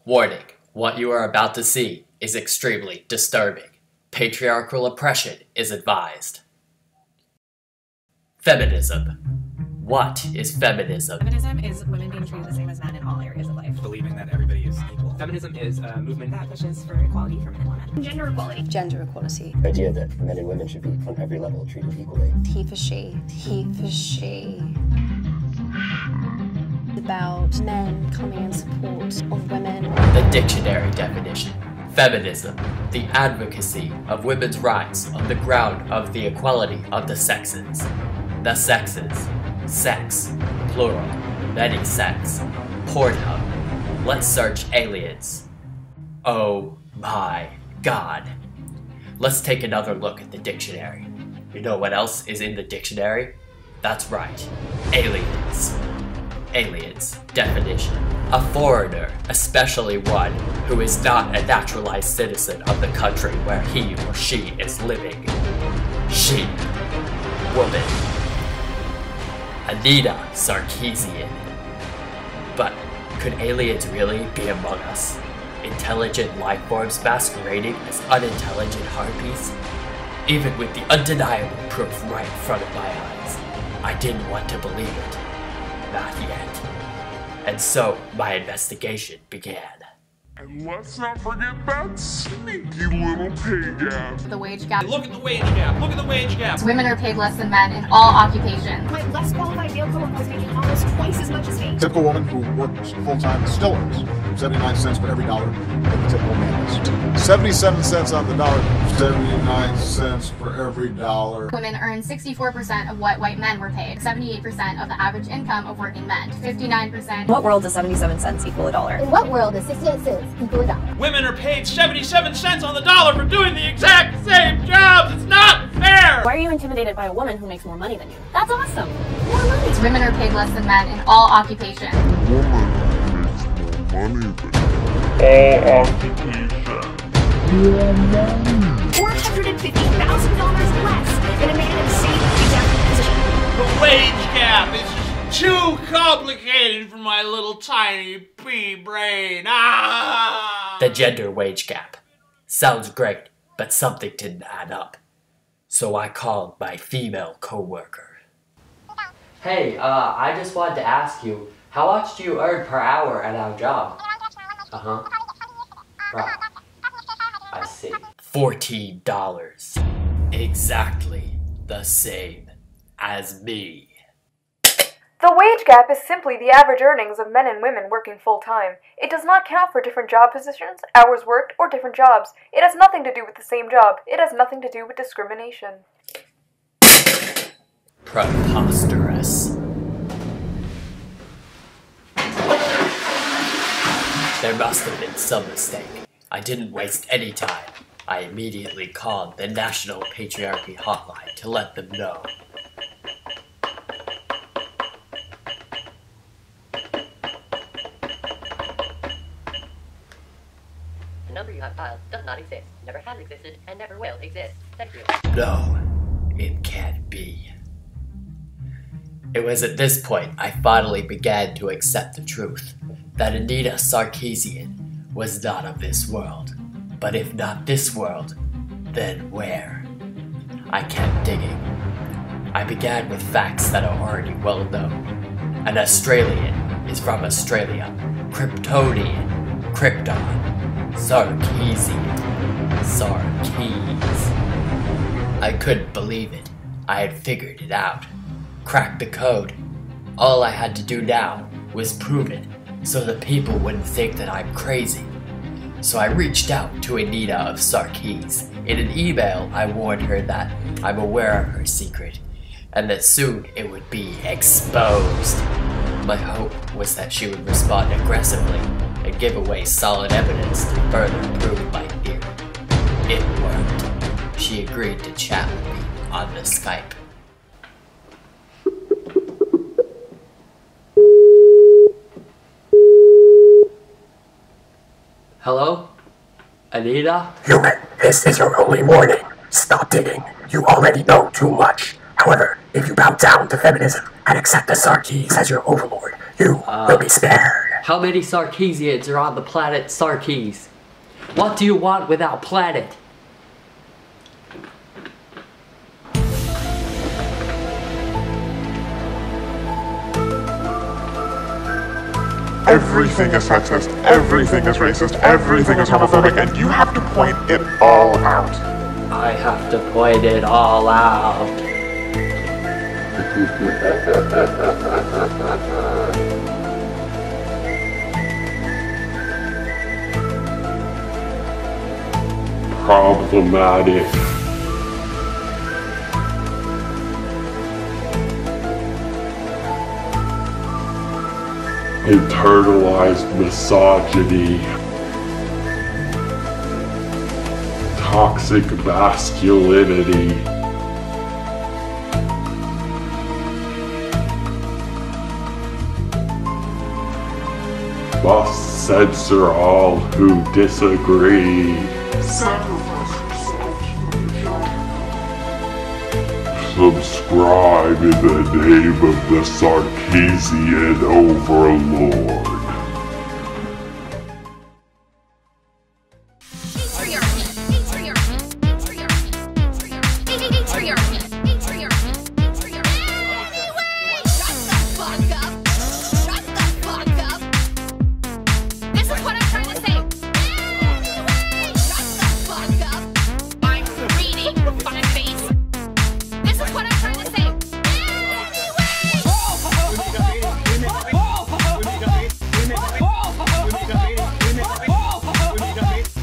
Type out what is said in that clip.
Warning, what you are about to see is extremely disturbing. Patriarchal oppression is advised. Feminism. What is feminism? Feminism is women being treated the same as men in all areas of life. Believing that everybody is equal. Feminism is a movement that pushes for equality for men and women. Gender equality. Gender equality. The idea that men and women should be on every level treated equally. He for she. He for she. About men coming in support of women. The dictionary definition. Feminism, the advocacy of women's rights on the ground of the equality of the sexes. The sexes. Sex. Plural. Many sex. Pornhub. Let's search aliens. Oh my god. Let's take another look at the dictionary. You know what else is in the dictionary? That's right. Aliens. Aliens. Definition. A foreigner, especially one who is not a naturalized citizen of the country where he or she is living. She. Woman. Anita, Sarkeesian. But could aliens really be among us? Intelligent life forms masquerading as unintelligent harpies? Even with the undeniable proof right in front of my eyes, I didn't want to believe it. Not yet. And so, my investigation began. And let's not forget that sneaky little pay gap. The wage gap. Look at the wage gap. Look at the wage gap. Women are paid less than men in all occupations. My less qualified male coworker is making almost twice as much as me. Typical woman who works full-time still earns 79 cents for every dollar that the typical man does. 77 cents on the dollar, 79 cents for every dollar. Women earn 64% of what white men were paid, 78% of the average income of working men, 59%. In what world does 77 cents equal a dollar? In what world is 68 cents equal a dollar? Women are paid 77 cents on the dollar for doing the exact same jobs. It's not fair. Why are you intimidated by a woman who makes more money than you? That's awesome. More money. Women are paid less than men in all occupations. Woman makes more money than all occupation. $450,000 less than a man in the same exact position. The wage gap is just too complicated for my little tiny pea brain. The gender wage gap. Sounds great, but something didn't add up. So I called my female coworker. Hey, I just wanted to ask you, how much do you earn per hour at our job? Uh-huh. Right. I see. $14. Exactly the same as me. The wage gap is simply the average earnings of men and women working full-time. It does not count for different job positions, hours worked, or different jobs. It has nothing to do with the same job. It has nothing to do with discrimination. Preposterous. There must have been some mistake. I didn't waste any time. I immediately called the National Patriarchy Hotline to let them know. The number you have dialed does not exist, never has existed, and never will exist. Thank you. No, it can't be. It was at this point I finally began to accept the truth, that Anita Sarkeesian was not of this world. But if not this world, then where? I kept digging. I began with facts that are already well known. An Australian is from Australia. Kryptonian, Krypton. Sarkeesian, Sarkees. I couldn't believe it. I had figured it out. Cracked the code. All I had to do now was prove it, so the people wouldn't think that I'm crazy. So I reached out to Anita of Sarkees. In an email, I warned her that I'm aware of her secret, and that soon it would be exposed. My hope was that she would respond aggressively and give away solid evidence to further prove my theory. It worked. She agreed to chat with me on the Skype. Hello? Anita? Human, this is your only warning. Stop digging. You already know too much. However, if you bow down to feminism and accept the Sarkees as your overlord, you will be spared. How many Sarkeesians are on the planet Sarkees? What do you want with our planet? Everything is sexist, everything is racist, everything is homophobic, and you have to point it all out. I have to point it all out. Problematic. Internalized misogyny, toxic masculinity, must censor all who disagree. Sacrifice yourself to the Subscribe in the name of the Sarkeesian Overlord.